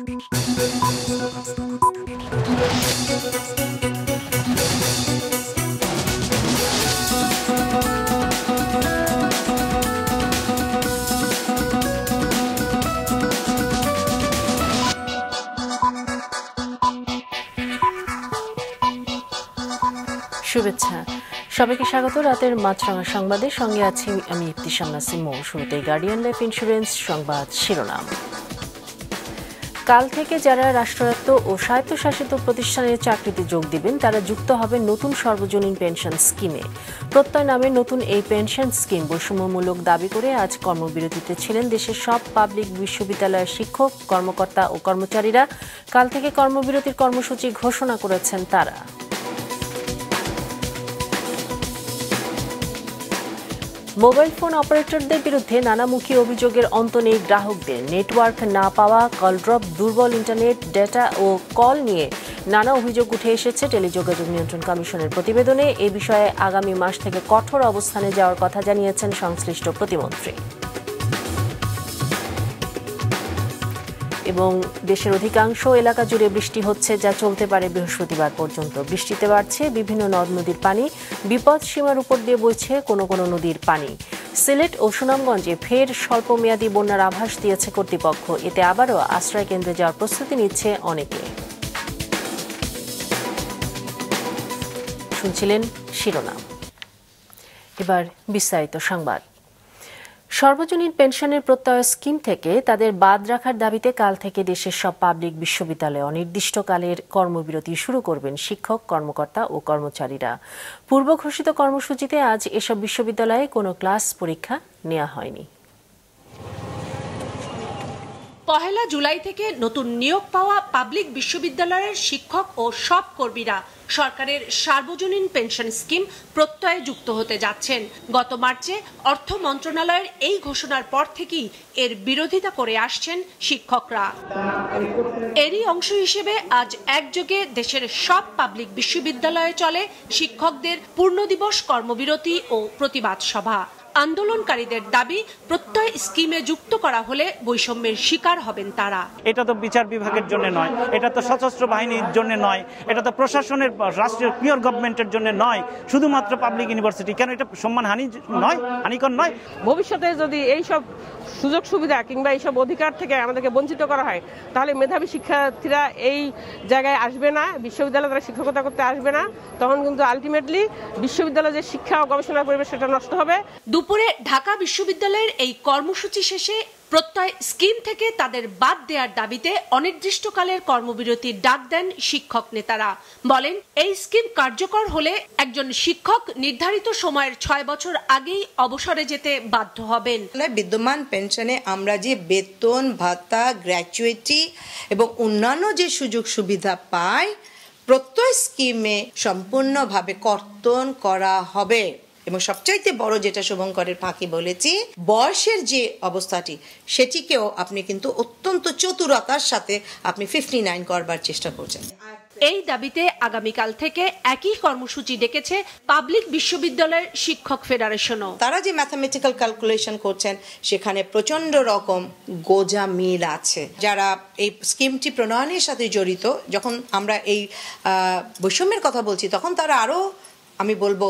শুভেচ্ছা, সবাইকে স্বাগত রাতের মাছরাঙা সংবাদের সঙ্গে আছি আমি ইফতিসাম নাসিম। শুরুতেই গার্ডিয়ান লাইফ ইন্স্যুরেন্স সংবাদ শিরোনাম। কাল থেকে যারা রাষ্ট্রায়ত্ত ও স্বায়ত্তশাসিত প্রতিষ্ঠানের চাকরিতে যোগ দিবেন তারা যুক্ত হবেন নতুন সর্বজনীন পেনশন স্কিমে। প্রত্যয় নামে নতুন এই পেনশন স্কিম বৈষম্যমূলক দাবি করে আজ কর্মবিরতিতে ছিলেন দেশের সব পাবলিক বিশ্ববিদ্যালয়ের শিক্ষক, কর্মকর্তা ও কর্মচারীরা। কাল থেকে কর্মবিরতির কর্মসূচি ঘোষণা করেছেন তারা। মোবাইল ফোন অপারেটরদের বিরুদ্ধে নানামুখী অভিযোগের অন্ত নেই গ্রাহকদের। নেটওয়ার্ক না পাওয়া, কল ড্রপ, দুর্বল ইন্টারনেট, ডেটা ও কল নিয়ে নানা অভিযোগ উঠে এসেছে টেলিযোগাযোগ নিয়ন্ত্রণ কমিশনের প্রতিবেদনে। এ বিষয়ে আগামী মাস থেকে কঠোর অবস্থানে যাওয়ার কথা জানিয়েছেন সংশ্লিষ্ট প্রতিমন্ত্রী। এবং দেশের অধিকাংশ এলাকা জুড়ে বৃষ্টি হচ্ছে, যা চলতে পারে বৃহস্পতিবার পর্যন্ত। বৃষ্টিতে বাড়ছে বিভিন্ন নদ নদীর পানি, বিপদ সীমার উপর দিয়ে বইছে কোনো কোনো নদীর পানি। সিলেট ও সুনামগঞ্জে ফের স্বল্পমেয়াদী বন্যার আভাস দিয়েছে কর্তৃপক্ষ। এতে আবারও আশ্রয় কেন্দ্রে যাওয়ার প্রস্তুতি নিচ্ছে অনেকে। শুনছিলেন শিরোনাম, এবার বিস্তারিত সংবাদ। সর্বজনীন পেনশনের প্রত্যয় স্কিম থেকে তাদের বাদ রাখার দাবিতে কাল থেকে দেশের সব পাবলিক বিশ্ববিদ্যালয়ে অনির্দিষ্টকালের কর্মবিরতি শুরু করবেন শিক্ষক, কর্মকর্তা ও কর্মচারীরা। পূর্ব ঘোষিত কর্মসূচিতে আজ এসব বিশ্ববিদ্যালয়ে কোনো ক্লাস পরীক্ষা নেওয়া হয়নি। পহেলা জুলাই থেকে নতুন নিয়োগ পাওয়া পাবলিক বিশ্ববিদ্যালয়ের শিক্ষক ও সব কর্মীরা সরকারের সার্বজনীন পেনশন স্কিম প্রত্যয়ে যুক্ত হতে যাচ্ছেন। গত মার্চে অর্থ মন্ত্রণালয়ের এই ঘোষণার পর থেকেই এর বিরোধিতা করে আসছেন শিক্ষকরা। এরই অংশ হিসেবে আজ একযোগে দেশের সব পাবলিক বিশ্ববিদ্যালয়ে চলে শিক্ষকদের পূর্ণদিবস কর্মবিরতি ও প্রতিবাদ সভা। আন্দোলনকারীদের দাবি, প্রত্যয় স্কিমে যুক্ত করা হলে বৈষম্যের শিকার হবেন তারা। এটা তো বিচার বিভাগের জন্য নয়, এটা তো সশস্ত্র বাহিনীর জন্য নয়, এটা তো প্রশাসনের, রাষ্ট্রীয় পিওর গভর্নমেন্টের জন্য নয়, শুধুমাত্র পাবলিক ইউনিভার্সিটি। কেন এটা সম্মানহানি নয়, হানিকর নয়? ভবিষ্যতে যদি এইসব সুযোগ সুবিধা কিংবা এইসব অধিকার থেকে আমাদেরকে বঞ্চিত করা হয়, তাহলে মেধাবী শিক্ষার্থীরা এই জায়গায় আসবে না, বিশ্ববিদ্যালয়ে তারা শিক্ষকতা করতে আসবে না। তখন কিন্তু আলটিমেটলি বিশ্ববিদ্যালয়ের যে শিক্ষা ও গবেষণার পরিবেশ সেটা নষ্ট হবে। দুপুরে ঢাকা বিশ্ববিদ্যালয়ের এই কর্মসূচি শেষে প্রত্যয় স্কিম থেকে তাদের বাদ দেওয়ার দাবিতে অনির্দিষ্টকালের কর্মবিরতির ডাক দেন শিক্ষক নেতারা। বলেন, এই স্কিম কার্যকর হলে একজন শিক্ষক নির্ধারিত সময়ের 6 বছর আগেই অবসরে যেতে বাধ্য হবেন। বিদ্যমান পেনশনে আমরা যে বেতন ভাতা, গ্র্যাচুইটি এবং অন্যান্য যে সুযোগ সুবিধা পাই, প্রত্যয় স্কিমে সম্পূর্ণভাবে কর্তন করা হবে। এবং সবচাইতে বড় যেটা শুভঙ্করের ফাঁকি বলেছি, বয়সের যে অবস্থাটি সেটিকেও আপনি কিন্তু অত্যন্ত চতুরতার সাথে আপনি 59 করবার চেষ্টা করছেন। এই দাবিতে আগামীকাল থেকে একই কর্মসূচি ডেকেছে পাবলিক বিশ্ববিদ্যালয়ের শিক্ষক ফেডারেশনও। তারা যে ম্যাথামেটিক্যাল ক্যালকুলেশন করছেন সেখানে প্রচন্ড রকম গোজা মিল আছে। যারা এই স্কিমটি প্রণয়নের সাথে জড়িত, যখন আমরা এই বৈষম্যের কথা বলছি, তখন তারা আমি বলবো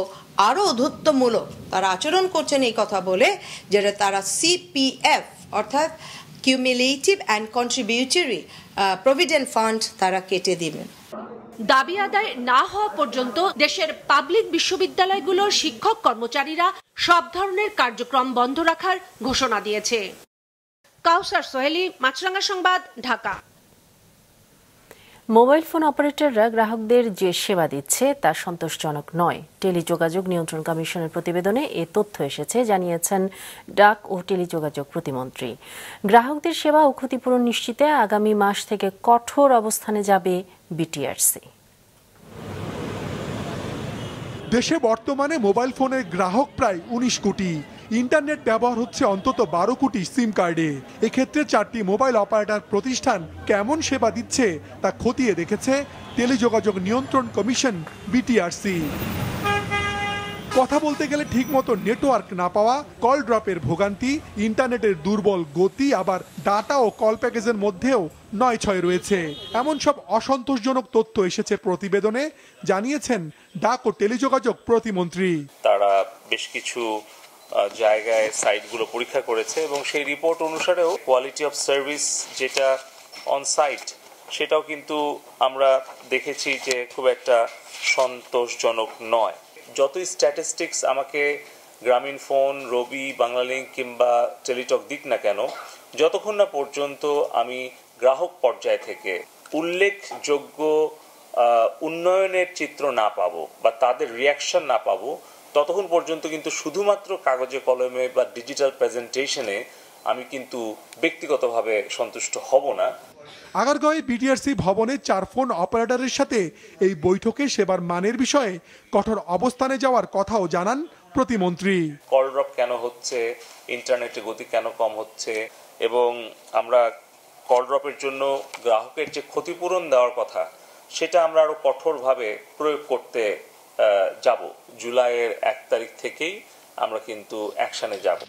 আরো অধৈর্যমূলক তারা আচরণ করছেন এই কথা বলে, যেটা তারা সিপিএফ অর্থাৎ cumulative and contributory provident fund তারা কেটে দিবেন। দাবি আদায় না হওয়া পর্যন্ত দেশের পাবলিক বিশ্ববিদ্যালয়গুলোর শিক্ষক কর্মচারীরা সব ধরনের কার্যক্রম বন্ধ রাখার ঘোষণা দিয়েছে। কাউসার সোহেলি, মাছরাঙা সংবাদ, ঢাকা। মোবাইল ফোন অপারেটররা গ্রাহকদের যে সেবা দিচ্ছে তা সন্তোষজনক নয়। টেলিযোগাযোগ নিয়ন্ত্রণ কমিশনের প্রতিবেদনে এ তথ্য এসেছে, জানিয়েছেন ডাক ও টেলিযোগাযোগ প্রতিমন্ত্রী। গ্রাহকদের সেবা ও ক্ষতিপূরণ নিশ্চিতে আগামী মাস থেকে কঠোর অবস্থানে যাবে বিটিআরসি। দেশে বর্তমানে মোবাইল ফোনের গ্রাহক প্রায় 19 কোটি। ইন্টারনেট ব্যবহার হচ্ছে অন্তত 12 কোটি সিম কার্ডে। এক্ষেত্রে 4টি মোবাইল অপারেটর প্রতিষ্ঠান কেমন সেবা দিচ্ছে তা খতিয়ে দেখেছে টেলিযোগাযোগ নিয়ন্ত্রণ কমিশন বিটিআরসি। কথা বলতে গেলে ঠিকমতো নেটওয়ার্ক না পাওয়া, কল ড্রপের ভোগান্তি, ইন্টারনেটের দুর্বল গতি, আবার ডাটা ও কল প্যাকেজের মধ্যেও ৯/৬ রয়েছে। এমন সব অসন্তোষজনক তথ্য এসেছে প্রতিবেদনে, জানিয়েছেন ডাক ও টেলিযোগাযোগ প্রতিমন্ত্রী। তারা বেশ কিছু জায়গায় সাইটগুলো পরীক্ষা করেছে এবং সেই রিপোর্ট অনুসারেও কোয়ালিটি অফ সার্ভিস যেটা অন সাইট সেটাও কিন্তু আমরা দেখেছি যে খুব একটা সন্তোষজনক নয়। যতই স্ট্যাটিস্টিক্স আমাকে গ্রামীণ ফোন, রবি, বাংলালিংক কিংবা টেলিটক দিক না কেন, যতক্ষণ না পর্যন্ত আমি গ্রাহক পর্যায় থেকে উল্লেখযোগ্য উন্নয়নের চিত্র না পাবো বা তাদের রিয়াকশন না পাবো, ততক্ষণ পর্যন্ত কিন্তু শুধুমাত্র কাগজে কলমে বা ডিজিটাল প্রেজেন্টেশনে আমি কিন্তু ব্যক্তিগতভাবে সন্তুষ্ট হব না। আগারগাঁওয়ে বিটিআরসি ভবনে 4 ফোন অপারেটরের সাথে এই বৈঠকে সেবার মানের বিষয়ে কঠোর অবস্থানে যাওয়ার কথাও জানান প্রতিমন্ত্রী। কল ড্রপ কেন হচ্ছে, ইন্টারনেটের গতি কেন কম হচ্ছে এবং আমরা কল ড্রপের জন্য গ্রাহকের যে ক্ষতিপূরণ দেওয়ার কথা সেটা আমরা আরো কঠোরভাবে প্রয়োগ করতে যাব। জুলাইয়ের 1 তারিখ থেকেই আমরা কিন্তু অ্যাকশনে যাব।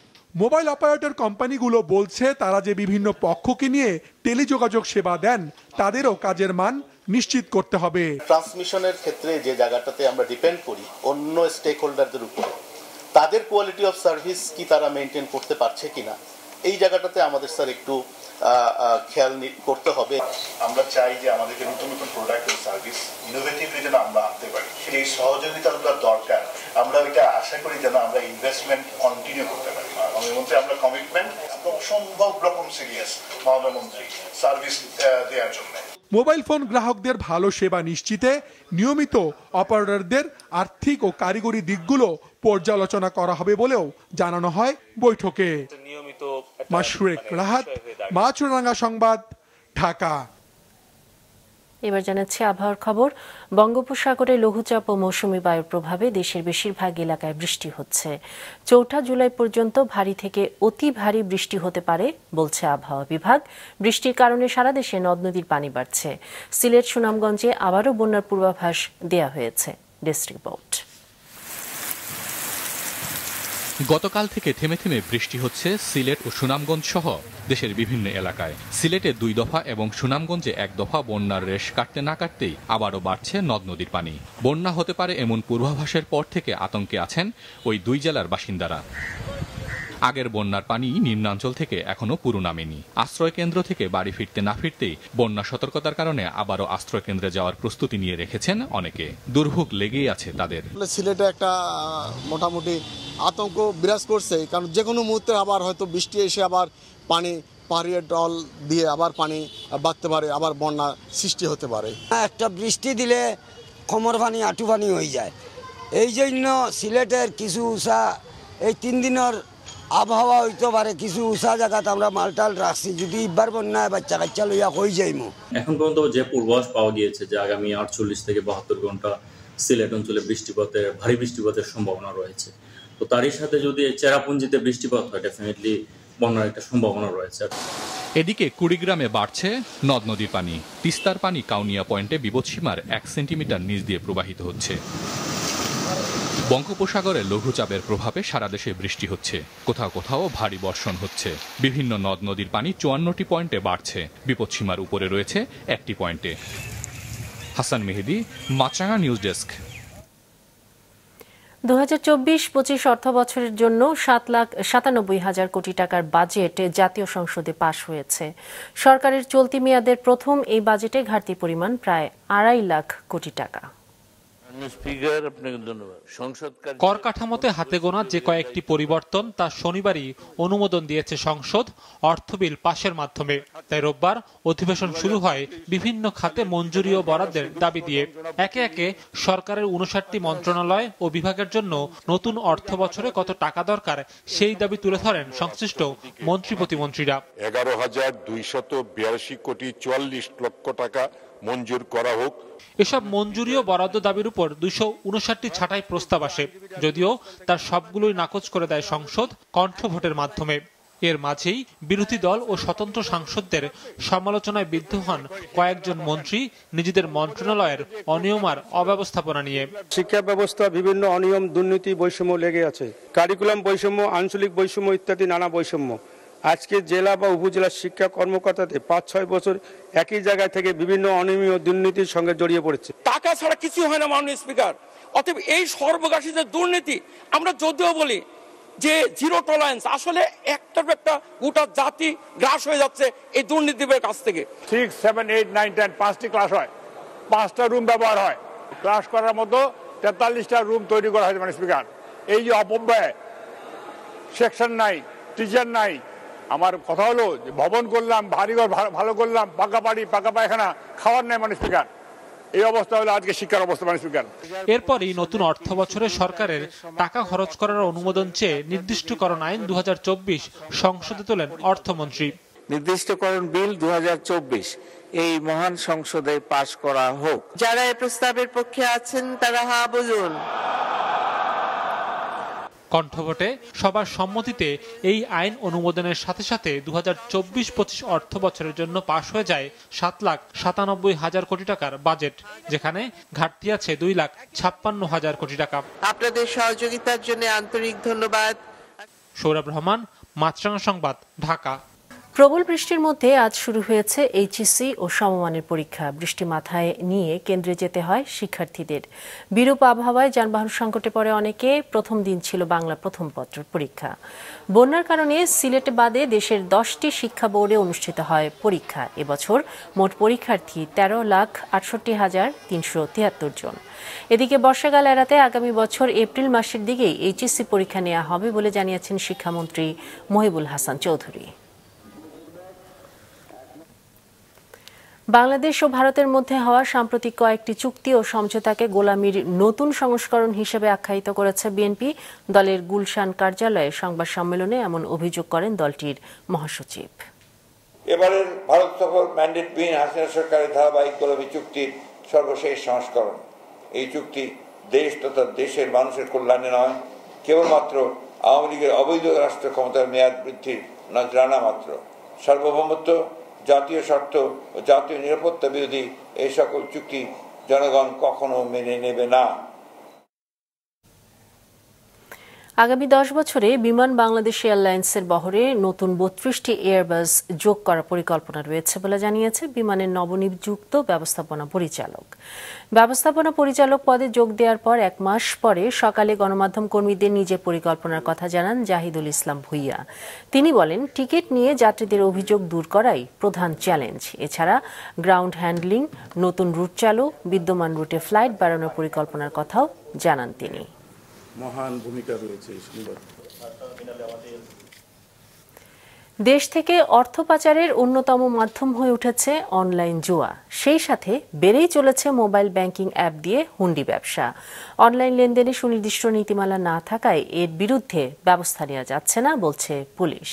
মোবাইল অপারেটর কোম্পানিগুলো বলছে তারা যে বিভিন্ন পক্ষকে নিয়ে টেলিযোগাযোগ সেবা দেন তাদেরও কাজের মান নিশ্চিত করতে হবে। ট্রান্সমিশনের ক্ষেত্রে যে জায়গাটাতে আমরা ডিপেন্ড করি অন্য স্টেক হোল্ডারদের উপর, তাদের কোয়ালিটি অফ সার্ভিস কি তারা মেনটেন করতে পারছে কিনা, এই জায়গাটাতে আমাদের স্যার একটু খেয়াল করতে হবে। আমরা চাই যে আমাদেরকে নতুন নতুন প্রোডাক্ট ও সার্ভিস ইনোভেটিভলি যেন আমরা আনতে পারি, সেই সহযোগিতাগুলো দরকার। আমরা এটা আশা করি যেন আমরা ইনভেস্টমেন্ট কন্টিনিউ করতে পারি। মাননীয় মন্ত্রী, আমরা কমিটমেন্ট অসম্ভব রকম সিরিয়াস মাননীয় মন্ত্রী সার্ভিস দেওয়ার জন্য। মোবাইল ফোন গ্রাহকদের ভালো সেবা নিশ্চিতে নিয়মিত অপারেটরদের আর্থিক ও কারিগরি দিকগুলো পর্যালোচনা করা হবে বলেও জানানো হয় বৈঠকে। মাশরুক রাহাত, মাছরাঙা সংবাদ, ঢাকা। এবার জানাচ্ছি আবহাওয়ার খবর। বঙ্গোপসাগরে লঘুচাপ ও মৌসুমী বায়ুর প্রভাবে দেশের বেশিরভাগ এলাকায় বৃষ্টি হচ্ছে। 4 জুলাই পর্যন্ত ভারী থেকে অতি ভারী বৃষ্টি হতে পারে বলছে আবহাওয়া বিভাগ। বৃষ্টির কারণে সারা দেশে নদ নদীর পানি বাড়ছে। সিলেট, সুনামগঞ্জে আবারও বন্যার পূর্বাভাস দেয়া হয়েছে। Desk report. গতকাল থেকে থেমে থেমে বৃষ্টি হচ্ছে সিলেট ও সুনামগঞ্জ সহ দেশের বিভিন্ন এলাকায়। সিলেটে 2 দফা এবং সুনামগঞ্জে 1 দফা বন্যার রেশ কাটতে না কাটতেই আবারও বাড়ছে নদ নদীর পানি। বন্যা হতে পারে এমন পূর্বাভাসের পর থেকে আতঙ্কে আছেন ওই 2 জেলার বাসিন্দারা। আগের বন্যার পানি নিম্নাঞ্চল থেকে এখনো পুরো নামেনি। আশ্রয় কেন্দ্র থেকে বাড়ি ফিরতে না ফিরতেই বন্যা সতর্কতার কারণে আবারও আশ্রয় কেন্দ্রে যাওয়ার প্রস্তুতি নিয়ে রেখেছেন অনেকে। দুর্ভোগ লেগেই আছে তাদের। সিলেটে একটা মোটামুটি আতঙ্ক বিরাজ করছে, কারণ যে কোনো মুহূর্তে আবার হয়তো বৃষ্টি এসে আবার পানি পাহাড়ের ডল দিয়ে আবার পানি বাড়তে পারে, আবার বন্যা সৃষ্টি হতে পারে। একটা বৃষ্টি দিলে কোমর পানি আঁটু পানি হয়ে যায়। এই জন্য সিলেটের কিছু উষা এই 3 দিনের আবহাওয়া হইতে পারে কিছু উষা জায়গাতে আমরা মালটাল রাখছি, যদি ইবার বন্যায় বাচ্চা কাচ্চা লইয়া হয়ে যাইমু। এখন পর্যন্ত যে পূর্বাভাস পাওয়া গিয়েছে যে আগামী 48 থেকে 72 ঘন্টা সিলেট অঞ্চলে ভারী বৃষ্টিপাতের সম্ভাবনা রয়েছে। তো তারই সাথে যদি চেরাপুঞ্জিতে বৃষ্টিপাত হয়, ডেফিনেটলি বন্যার একটা সম্ভাবনা রয়েছে। এদিকে কুড়িগ্রামে বাড়ছে নদ নদীর পানি। তিস্তার পানি কাউনিয়া পয়েন্টে বিপদসীমার 1 সেন্টিমিটার নিচ দিয়ে প্রবাহিত হচ্ছে। বঙ্গোপসাগরে লঘুচাপের প্রভাবে সারা দেশে বৃষ্টি হচ্ছে। কোথাও কোথাও ভারী বর্ষণ হচ্ছে। বিভিন্ন নদ নদীর পানি 54টি পয়েন্টে বাড়ছে। বিপদসীমার উপরে রয়েছে 1টি পয়েন্টে। হাসান মেহেদি, মাছরাঙা নিউজ ডেস্ক। 2024-25 অর্থ বছরের জন্য 7,97,000 কোটি টাকার বাজেট জাতীয় সংসদে পাশ হয়েছে। সরকারের চলতি মেয়াদের প্রথম এই বাজেটে ঘাটতির পরিমাণ প্রায় 2.5 লাখ কোটি টাকা। কর কাঠামোতে হাতে গোনা যে কয়েকটি পরিবর্তন তা শনিবারই অনুমোদন দিয়েছে সংসদ অর্থ বিল পাশের মাধ্যমে। তাই রোববার অধিবেশন শুরু হয় বিভিন্ন খাতে মঞ্জুরি ও বরাদ্দের দাবি দিয়ে। একে একে সরকারের 59টি মন্ত্রণালয় ও বিভাগের জন্য নতুন অর্থ বছরে কত টাকা দরকার সেই দাবি তুলে ধরেন সংশ্লিষ্ট মন্ত্রী প্রতিমন্ত্রীরা। 11,282 কোটি 44 লক্ষ টাকা মঞ্জুর করা হোক। এসব মঞ্জুরি ও বরাদ্দ দাবির উপর 259টি ছাঁটাই প্রস্তাব আসে, যদিও তার সবগুলোই নাকচ করে দেয় সংসদ কণ্ঠভোটের মাধ্যমে। এর মাঝেই বিরোধী দল ও স্বতন্ত্র সাংসদদের সমালোচনায় বিদ্ধ হন কয়েকজন মন্ত্রী নিজেদের মন্ত্রণালয়ের অনিয়ম আর অব্যবস্থাপনা নিয়ে। শিক্ষা ব্যবস্থা বিভিন্ন অনিয়ম, দুর্নীতি, বৈষম্য লেগে আছে। কারিকুলাম বৈষম্য, আঞ্চলিক বৈষম্য ইত্যাদি নানা বৈষম্য। আজকে জেলা বা উপজেলার শিক্ষা কর্মকর্তাদের ৫-৬ বছর একই জায়গায় থেকে বিভিন্ন অনিয়ম ও দুর্নীতির সঙ্গে জড়িয়ে পড়েছে। টাকা ছাড়া কিছু হয় না মাননীয় স্পিকার। অতএব এই সর্বগ্রাসী যে দুর্নীতি, আমরা যদিও বলি যে জিরো টলারেন্স, আসলে একটার একটা গোটা জাতি গ্রাস হয়ে যাচ্ছে এই দুর্নীতির কাছ থেকে। 6, 7, 8, 9, 10 5টি ক্লাস হয়, 5টা রুম ব্যবহার হয়। ক্লাস করার মতো 43টা রুম তৈরি করা হয়েছে মাননীয় স্পিকার। এই যে অপব্যয়, সেকশন নাই, টিচার নাই। আমার কথা হলো যে ভবন করলাম, বাড়িঘর ভালো করলাম, পাকা বাড়ি, পাকা পায়খানা, খাওয়ার নাই মাননীয় স্পিকার। এই অবস্থা হলো আজকে শিক্ষার অবস্থা মাননীয় স্পিকার। এরপরই নতুন অর্থ বছরে সরকারের টাকা খরচ করার অনুমোদন চেয়ে নির্দিষ্টকরণ আইন 2024 সংসদে তোলেন অর্থমন্ত্রী। নির্দিষ্টকরণ বিল 2024 এই মহান সংসদে পাশ করা হোক। যারা এই প্রস্তাবের পক্ষে আছেন তারা হ্যাঁ বলুন। কণ্ঠভোটে সবার সম্মতিতে এই আইন অনুমোদনের সাথে সাথে 2024-25 অর্থ বছরের জন্য পাশ হয়ে যায় 7,97,000 কোটি টাকার বাজেট, যেখানে ঘাটতি আছে 2,56,000 কোটি টাকা। আপনাদের সহযোগিতার জন্য আন্তরিক ধন্যবাদ। সৌরভ রহমান, মাছরাঙা সংবাদ, ঢাকা। প্রবল বৃষ্টির মধ্যে আজ শুরু হয়েছে এইচএসসি ও সমমানের পরীক্ষা। বৃষ্টি মাথায় নিয়ে কেন্দ্রে যেতে হয় শিক্ষার্থীদের। বিরূপ আবহাওয়ায় যানবাহন সংকটে পড়ে অনেকে। প্রথম দিন ছিল বাংলা প্রথম পত্রের পরীক্ষা। বন্যার কারণে সিলেট বাদে দেশের 10টি শিক্ষা বোর্ডে অনুষ্ঠিত হয় পরীক্ষা। এবছর মোট পরীক্ষার্থী 13,68,373 জন। এদিকে বর্ষাকাল এড়াতে আগামী বছর এপ্রিল মাসের দিকেই এইচএসসি পরীক্ষা নেওয়া হবে বলে জানিয়েছেন শিক্ষামন্ত্রী মহিবুল হাসান চৌধুরী। বাংলাদেশ ও ভারতের মধ্যে হওয়া সাম্প্রতিক কয়েকটি চুক্তি ও সমঝোতাকে গোলামির নতুন সংস্করণ হিসেবে আখ্যায়িত করেছে বিএনপি। দলের গুলশান কার্যালয়ে সংবাদ সম্মেলনে এমন অভিযোগ করেন দলটির মহাসচিব। এবারের ভারত সফর ম্যান্ডেটবিহীন হাসিনা সরকারের ধারাবাহিক গোলামি চুক্তির সর্বশেষ সংস্করণ। এই চুক্তি দেশ তথা দেশের মানুষের কল্যাণে নয়, কেবলমাত্র আওয়ামী লীগের অবৈধ রাষ্ট্র ক্ষমতার মেয়াদ বৃদ্ধির নজরানা মাত্র। সার্বভৌমত্ব, জাতীয় স্বার্থ ও জাতীয় নিরাপত্তা বিরোধী এই সকল চুক্তি জনগণ কখনো মেনে নেবে না। আগামী 10 বছরে বিমান বাংলাদেশ এয়ারলাইন্সের বহরে নতুন 32টি এয়ারবাস যোগ করার পরিকল্পনা রয়েছে বলে জানিয়েছে বিমানের নবনিযুক্ত ব্যবস্থাপনা পরিচালক। ব্যবস্থাপনা পরিচালক পদে যোগ দেওয়ার পর 1 মাস পরে সকালে গণমাধ্যম কর্মীদের নিজের পরিকল্পনার কথা জানান জাহিদুল ইসলাম ভুইয়া। তিনি বলেন, টিকিট নিয়ে যাত্রীদের অভিযোগ দূর করাই প্রধান চ্যালেঞ্জ। এছাড়া গ্রাউন্ড হ্যান্ডলিং, নতুন রুট চালু, বিদ্যমান রুটে ফ্লাইট বাড়ানোর পরিকল্পনার কথাও জানান তিনি। মহান ভূমিকা রয়েছে এই সংবাদ। দেশ থেকে অর্থ পাচারের অন্যতম মাধ্যম হয়ে উঠেছে অনলাইন জুয়া। সেই সাথে বেড়েই চলেছে মোবাইল ব্যাংকিং অ্যাপ দিয়ে হুন্ডি ব্যবসা। অনলাইন লেনদেনে সুনির্দিষ্ট নীতিমালা না থাকায় এর বিরুদ্ধে ব্যবস্থা নেওয়া যাচ্ছে না বলছে পুলিশ।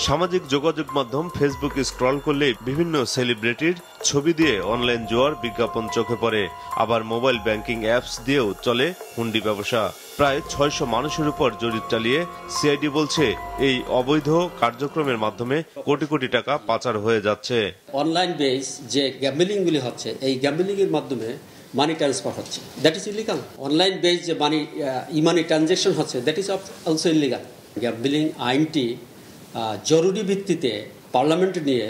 সামাজিক যোগাযোগ মাধ্যম ফেসবুক স্ক্রল করলে বিভিন্ন সেলিব্রিটির ছবি দিয়ে অনলাইন জুয়ার বিজ্ঞাপন চোখে পড়ে। আবার মোবাইল ব্যাংকিং অ্যাপস দিয়েও চলে হুন্ডি ব্যবসা। প্রায় 600 মানুষের উপর জরিপ চালিয়ে সিআইডি বলছে এই অবৈধ কার্যক্রমের মাধ্যমে কোটি কোটি টাকা পাচার হয়ে যাচ্ছে। অনলাইন বেস যে গ্যাম্বলিং গুলি হচ্ছে, এই গ্যাম্বলিং এর মাধ্যমে মানি ট্রান্সফার হচ্ছে, that is illegal. Online base যে মানি ট্রানজাকশন হচ্ছে, that is also illegal. Gambling আইনটি জরুরি ভিত্তিতে পার্লামেন্টে নিয়ে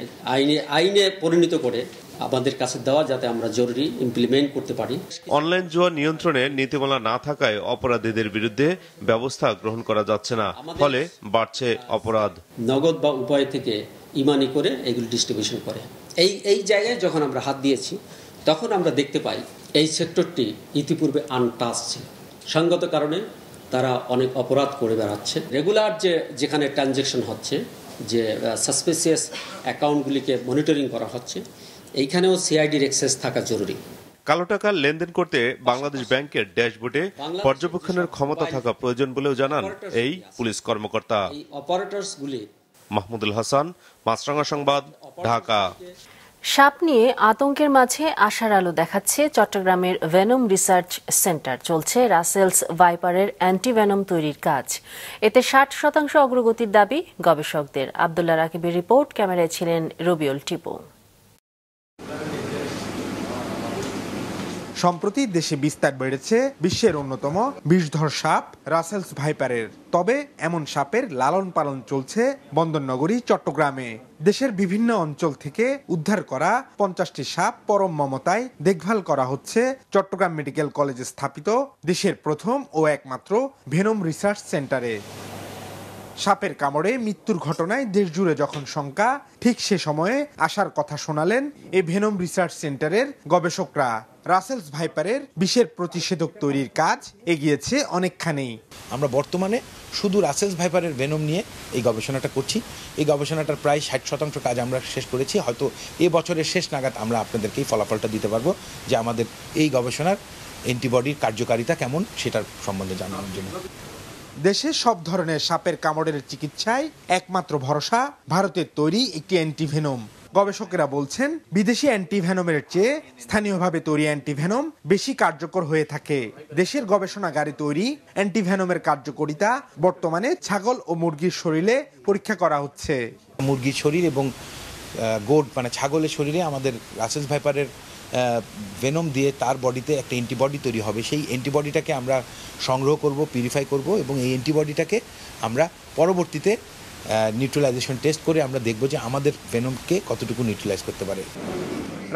আইনে পরিণত করে আমাদের কাছে দেওয়া, যাতে আমরা জরুরি ইমপ্লিমেন্ট করতে পারি। অনলাইন জুয়া নিয়ন্ত্রণে নীতিমালা না থাকায় অপরাধীদের বিরুদ্ধে ব্যবস্থা গ্রহণ করা যাচ্ছে না, ফলে বাড়ছে অপরাধ। নগদ বা উপায় থেকে ইমানি করে এগুলো ডিস্ট্রিবিউশন করে। এই জায়গায় যখন আমরা হাত দিয়েছি, তখন আমরা দেখতে পাই এই সেক্টরটি ইতিপূর্বে আনটাচ ছিল। সঙ্গত কারণে তারা অনেক অপরাধ করে বেড়াচ্ছে। রেগুলার যেখানে ট্রানজ্যাকশন হচ্ছে, যে সাসপিসিয়াস অ্যাকাউন্টগুলিকে মনিটরিং করা হচ্ছে, এইখানেও সিআইডির অ্যাক্সেস থাকা জরুরি। কালো টাকার লেনদেন করতে বাংলাদেশ ব্যাংকের ড্যাশবোর্ডে পর্যবেক্ষণের ক্ষমতা থাকা প্রয়োজন বলেও জানান এই পুলিশ কর্মকর্তা। অপারেটরসগুলি। মাহমুদুল হাসান, মাছরাঙা সংবাদ, ঢাকা। সাপ নিয়ে আতঙ্কের মাঝে আশার আলো দেখাচ্ছে চট্টগ্রামের ভেনম রিসার্চ সেন্টার। চলছে রাসেলস ভাইপারের অ্যান্টিভেনম তৈরির কাজ। এতে 60% অগ্রগতির দাবি গবেষকদের। আব্দুল্লাহ রাকিবের রিপোর্ট, ক্যামেরায় ছিলেন রবিউল টিপু। সম্প্রতি দেশে বিস্তার বেড়েছে বিশ্বের অন্যতম বিষধর সাপ রাসেলস ভাইপারের। তবে এমন সাপের লালন পালন চলছে বন্দরনগরী চট্টগ্রামে। দেশের বিভিন্ন অঞ্চল থেকে উদ্ধার করা 50টি সাপ পরম মমতায় দেখভাল করা হচ্ছে চট্টগ্রাম মেডিকেল কলেজে স্থাপিত দেশের প্রথম ও একমাত্র ভেনম রিসার্চ সেন্টারে। সাপের কামড়ে মৃত্যুর ঘটনায় দেশজুড়ে যখন শঙ্কা, ঠিক সে সময়ে আসার কথা শোনালেন এই ভেনম রিসার্চ সেন্টারের গবেষকরা। রাসেলস ভাইপারের বিষের প্রতিষেধক তৈরির কাজ এগিয়েছে অনেকখানি। আমরা বর্তমানে শুধু রাসেলস ভাইপারের ভেনম নিয়ে এই গবেষণাটা করছি। এই গবেষণাটার প্রায় 60% কাজ আমরা শেষ করেছি। হয়তো এ বছরের শেষ নাগাদ আমরা আপনাদেরকে এই ফলাফলটা দিতে পারবো যে আমাদের এই গবেষণার অ্যান্টিবডির কার্যকারিতা কেমন সেটার সম্বন্ধে জানানোর জন্য। দেশে সব ধরনের সাপের কামড়ের চিকিৎসায় একমাত্র ভরসা ভারতের তৈরি একটি অ্যান্টিভেনম। গবেষকেরা বলছেন, বিদেশি অ্যান্টিভেনমের চেয়ে স্থানীয়ভাবে তৈরি অ্যান্টিভেনম বেশি কার্যকর হয়ে থাকে। দেশের গবেষণাগারে তৈরি অ্যান্টিভেনমের কার্যকারিতা বর্তমানে ছাগল ও মুরগির শরীরে পরীক্ষা করা হচ্ছে। মুরগির শরীর এবং গোট মানে ছাগলের শরীরে আমাদের রাসেলস ভাইপারের ভেনম দিয়ে তার বডিতে একটা অ্যান্টিবডি তৈরি হবে। সেই অ্যান্টিবডিটাকে আমরা সংগ্রহ করব, পিউরিফাই করব এবং এই অ্যান্টিবডিটাকে আমরা পরবর্তীতে নিউট্রালাইজেশন টেস্ট করে আমরা দেখব যে আমাদের ভেনমকে কতটুকু নিউট্রালাইজ করতে পারে।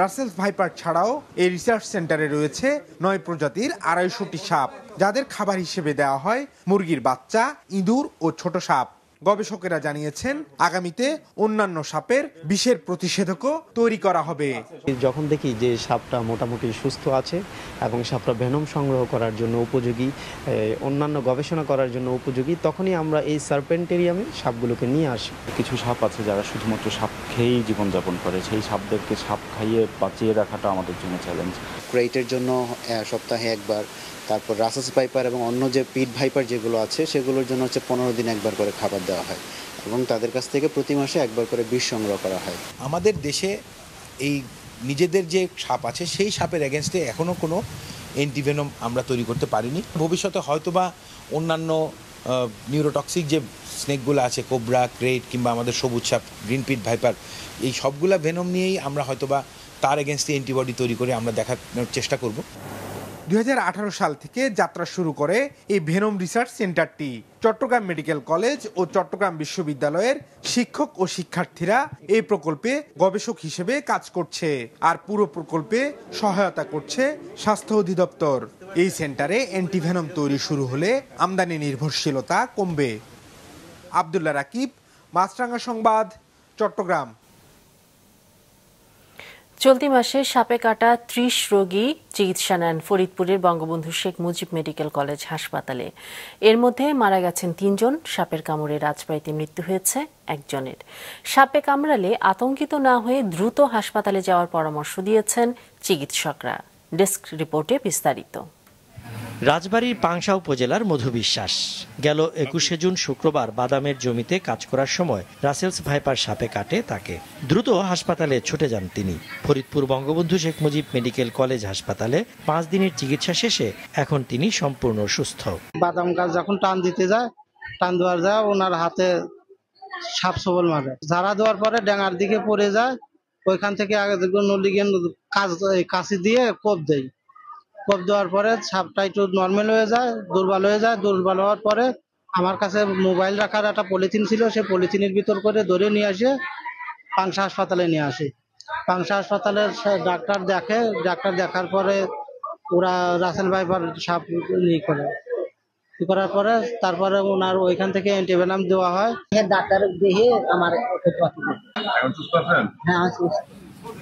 রাসেলস ভাইপার ছাড়াও এই রিসার্চ সেন্টারে রয়েছে 9 প্রজাতির 250টি সাপ, যাদের খাবার হিসেবে দেওয়া হয় মুরগির বাচ্চা, ইঁদুর ও ছোট সাপ। গবেষকেরা জানিয়েছেন, আগামীতে অন্যান্য সাপের বিষের প্রতিষেধকও তৈরি করা হবে। যখন দেখি যে সাপটা মোটামুটি সুস্থ আছে এবং সাপটা ভেনম সংগ্রহ করার জন্য উপযোগী, অন্যান্য গবেষণা করার জন্য উপযোগী, তখনই আমরা এই সার্পেন্টেরিয়ামে সাপগুলোকে নিয়ে আসি। কিছু সাপ আছে যারা শুধুমাত্র সাপ খেয়েই জীবনযাপন করে, সেই সাপদেরকে সাপ খাইয়ে বাঁচিয়ে রাখাটা আমাদের জন্য চ্যালেঞ্জ। ক্রেটের জন্য সপ্তাহে একবার, তারপর রাসেলস ভাইপার এবং অন্য যে পিট ভাইপার যেগুলো আছে সেগুলোর জন্য হচ্ছে 15 দিন একবার করে খাবার দেওয়া হয় এবং তাদের কাছ থেকে প্রতি মাসে একবার করে বিষ সংগ্রহ করা হয়। আমাদের দেশে এই নিজেদের যে সাপ আছে সেই সাপের এগেনস্টে এখনও কোনো অ্যান্টিভেনম আমরা তৈরি করতে পারিনি। ভবিষ্যতে হয়তোবা অন্যান্য নিউরোটক্সিক যে স্নেকগুলো আছে, কোবরা, ক্রেট কিংবা আমাদের সবুজ সাপ, গ্রিন পিট ভাইপার, এই সবগুলা ভেনম নিয়েই আমরা হয়তোবা তার এগেনস্টে অ্যান্টিবডি তৈরি করে আমরা দেখানোর চেষ্টা করব। 2018 সাল থেকে যাত্রা শুরু করে এই ভেনম রিসার্চ সেন্টারটি। চট্টগ্রাম মেডিকেল কলেজ ও চট্টগ্রাম বিশ্ববিদ্যালয়ের শিক্ষক ও শিক্ষার্থীরা এই প্রকল্পে গবেষক হিসেবে কাজ করছে, আর পুরো প্রকল্পে সহায়তা করছে স্বাস্থ্য অধিদপ্তর। এই সেন্টারে অ্যান্টিভেনম তৈরি শুরু হলে আমদানি নির্ভরশীলতা কমবে। আব্দুল্লাহ রাকিব, মাছরাঙা সংবাদ, চট্টগ্রাম। চলতি মাসে সাপে কাটা 30 রোগী চিকিৎসা নেন ফরিদপুরের বঙ্গবন্ধু শেখ মুজিব মেডিকেল কলেজ হাসপাতালে। এর মধ্যে মারা গেছেন 3 জন। সাপের কামড়ে রাজবাড়ীতে মৃত্যু হয়েছে 1 জনের। সাপে কামড়ালে আতঙ্কিত না হয়ে দ্রুত হাসপাতালে যাওয়ার পরামর্শ দিয়েছেন চিকিৎসকরা। ডেস্ক রিপোর্টে বিস্তারিত। রাজবাড়ীর পাংশা উপজেলার মধু বিশ্বাস গেল 21শে জুন শুক্রবার বাদামের জমিতে কাজ করার সময় রাসেলস ভাইপার সাপে কাটে তাকে। দ্রুত হাসপাতালে ছুটে যান তিনি। ফরিদপুর বঙ্গবন্ধু শেখ মুজিব মেডিকেল কলেজ হাসপাতালে 5 দিনের চিকিৎসা শেষে এখন তিনি সম্পূর্ণ সুস্থ। বাদাম গাছ যখন টান দিতে যায়, টান দেওয়ার যায় ওনার হাতে সাপ সবল মারে। ঝাড়া দেওয়ার পরে ডাঙার দিকে পড়ে যায়, ওইখান থেকে আগে নলিগেন কাঁচি দিয়ে কোপ দেয়। কোপ দেওয়ার পরে সাপটা একটু নর্মাল হয়ে যায়, দুর্বল হয়ে যায়। দুর্বল হওয়ার পরে আমার কাছে মোবাইল রাখার একটা পলিথিন ছিল, সেই পলিথিনের ভিতর করে ধরে নিয়ে আসে পাংশা হাসপাতালে নিয়ে আসে। পাংশা হাসপাতালের ডাক্তার দেখে, ডাক্তার দেখার পরে ওরা রাসেল ভাইপার সাপ করে করার পরে তারপরে ওনার ওইখান থেকে অ্যান্টিভেনম দেওয়া হয়। ডাক্তার দেখে আমার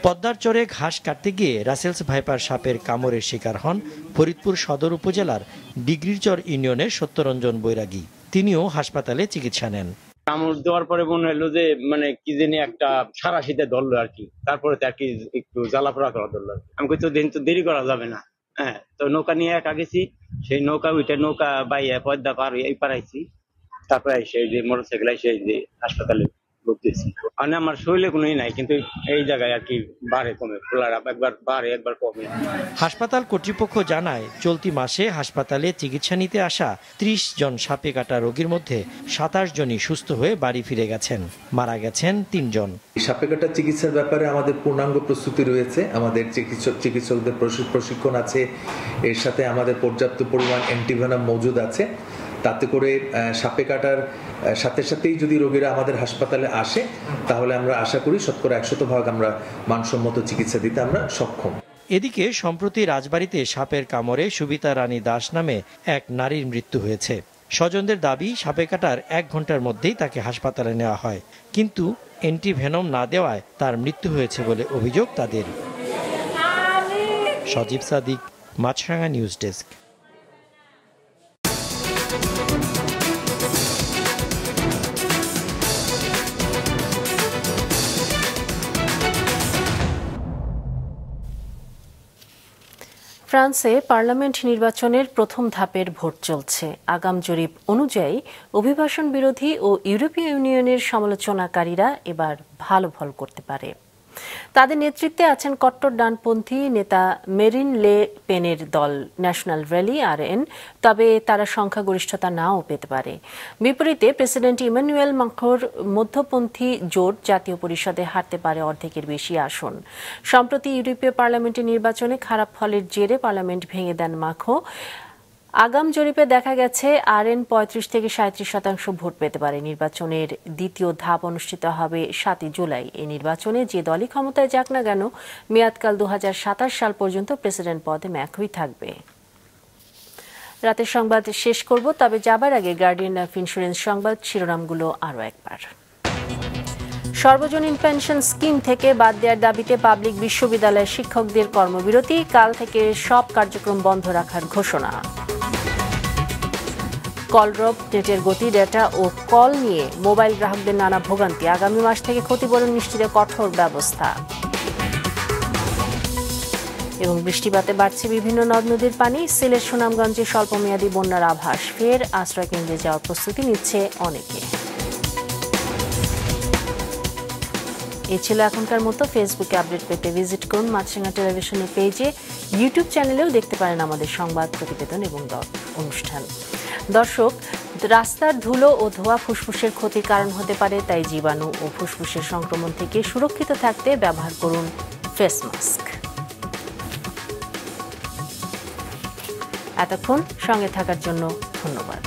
পদ্মার চরে ঘাস কাটতে গিয়ে রাসেলস ভাইপার সাপের কামড়ের শিকার হন ফরিদপুর সদর উপজেলার ডিগ্রিরচর ইউনিয়নের সত্যরঞ্জন বৈরাগী। তিনিও হাসপাতালে চিকিৎসা নেন। কামড় দেওয়ার পরে মনে হলো যে মানে কি জানি একটা সারা শীতে ধরলো আর কি। তারপরে তো আর কি একটু জ্বালাপোড়া করা ধরলো। আমি তো দিন তো দেরি করা যাবে না। হ্যাঁ, তো নৌকা নিয়ে একা গেছি, সেই নৌকা উঠে নৌকা বাইয়ে পদ্মা পার এই পারাইছি, তারপরে সেই যে মোটরসাইকেল সেই যে হাসপাতালে ভুগতেছি। মানে আমার শরীরে কোনোই নাই, কিন্তু এই জায়গায় আর কি বাড়ে কমে, ফোলার একবার বাড়ে একবার কমে। হাসপাতাল কর্তৃপক্ষ জানায় চলতি মাসে হাসপাতালে চিকিৎসা নিতে আসা ৩০ জন সাপে কাটা রোগীর মধ্যে ২৭ জনই সুস্থ হয়ে বাড়ি ফিরে গেছেন, মারা গেছেন ৩ জন। সাপে কাটা চিকিৎসার ব্যাপারে আমাদের পূর্ণাঙ্গ প্রস্তুতি রয়েছে, আমাদের চিকিৎসকদের প্রশিক্ষণ আছে, এর সাথে আমাদের পর্যাপ্ত পরিমাণ অ্যান্টিভেনাম মজুদ আছে। তাতে করে সাপে কাটার সাথে সাথেই যদি রোগীরা আমাদের হাসপাতালে আসে তাহলে আমরা আশা করি ১০০% আমরা মানসম্মত চিকিৎসা দিতে আমরা সক্ষম। এদিকে সম্প্রতি রাজবাড়ীতে সাপের কামড়ে সুবিতা রানী দাস নামে এক নারীর মৃত্যু হয়েছে। স্বজনদের দাবি সাপে কাটার ১ ঘন্টার মধ্যেই তাকে হাসপাতালে নেওয়া হয়, কিন্তু অ্যান্টিভেনম না দেওয়ায় তার মৃত্যু হয়েছে বলে অভিযোগ তাদের। সজীব সাদিক, মাছরাঙা নিউজ ডেস্ক। ফ্রান্সে পার্লামেন্ট নির্বাচনের প্রথম ধাপের ভোট চলছে। আগাম জরিপ অনুযায়ী অভিবাসন বিরোধী ও ইউরোপীয় ইউনিয়নের সমালোচনাকারীরা এবার ভালো ফল করতে পারে। তাদের নেতৃত্বে আছেন কট্টর ডানপন্থী নেতা মেরিন লে পেনের দল ন্যাশনাল র্যালি RN, তবে তারা সংখ্যাগরিষ্ঠতা নাও পেতে পারে। বিপরীতে প্রেসিডেন্ট ইমানুয়েল মাখোঁর মধ্যপন্থী জোট জাতীয় পরিষদে হারতে পারে অর্ধেকের বেশি আসন। সম্প্রতি ইউরোপীয় পার্লামেন্টের নির্বাচনে খারাপ ফলের জেরে পার্লামেন্ট ভেঙে দেন মাখোঁ। আগাম জরিপে দেখা গেছে RN ৩৫ থেকে ৩৭% ভোট পেতে পারে। নির্বাচনের দ্বিতীয় ধাপ অনুষ্ঠিত হবে ৭ জুলাই। এই নির্বাচনে যে দলই ক্ষমতায় যাক না কেন মেয়াদকাল ২০২৭ সাল পর্যন্ত প্রেসিডেন্ট পদে ম্যাকই থাকবে। রাতের সংবাদ শেষ করব, তবে যাবার আগে গার্ডিয়ান লাইফ ইন্স্যুরেন্স সংবাদ শিরোনামগুলো আরও একবার। সর্বজনীন পেনশন স্কিম থেকে বাদ দেওয়ার দাবিতে পাবলিক বিশ্ববিদ্যালয়ের শিক্ষকদের কর্মবিরতি, কাল থেকে সব কার্যক্রম বন্ধ রাখার ঘোষণা। কলরব, নেটের গতি, ডেটা ও কল নিয়ে মোবাইল গ্রাহকদের নানা ভোগান্তি, আগামী মাস থেকে ক্ষতিপূরণ নিশ্চিতে কঠোর ব্যবস্থা। এবং বৃষ্টিপাতে বাড়ছে বিভিন্ন নদ নদীর পানি, সিলেট সুনামগঞ্জে স্বল্পমেয়াদী বন্যার আভাস, ফের আশ্রয়কেন্দ্রে যাওয়ার প্রস্তুতি নিচ্ছে অনেকে। এই ছিল এখনকার মতো। ফেসবুকে আপডেট পেতে ভিজিট করুন মাছরাঙা টেলিভিশনের পেজে, ইউটিউব চ্যানেলেও দেখতে পারেন আমাদের সংবাদ, প্রতিবেদন এবং অনুষ্ঠান। দর্শক, রাস্তার ধুলো ও ধোঁয়া ফুসফুসের ক্ষতির কারণ হতে পারে, তাই জীবাণু ও ফুসফুসের সংক্রমণ থেকে সুরক্ষিত থাকতে ব্যবহার করুন ফেস মাস্ক। এতক্ষণ সঙ্গে থাকার জন্য ধন্যবাদ।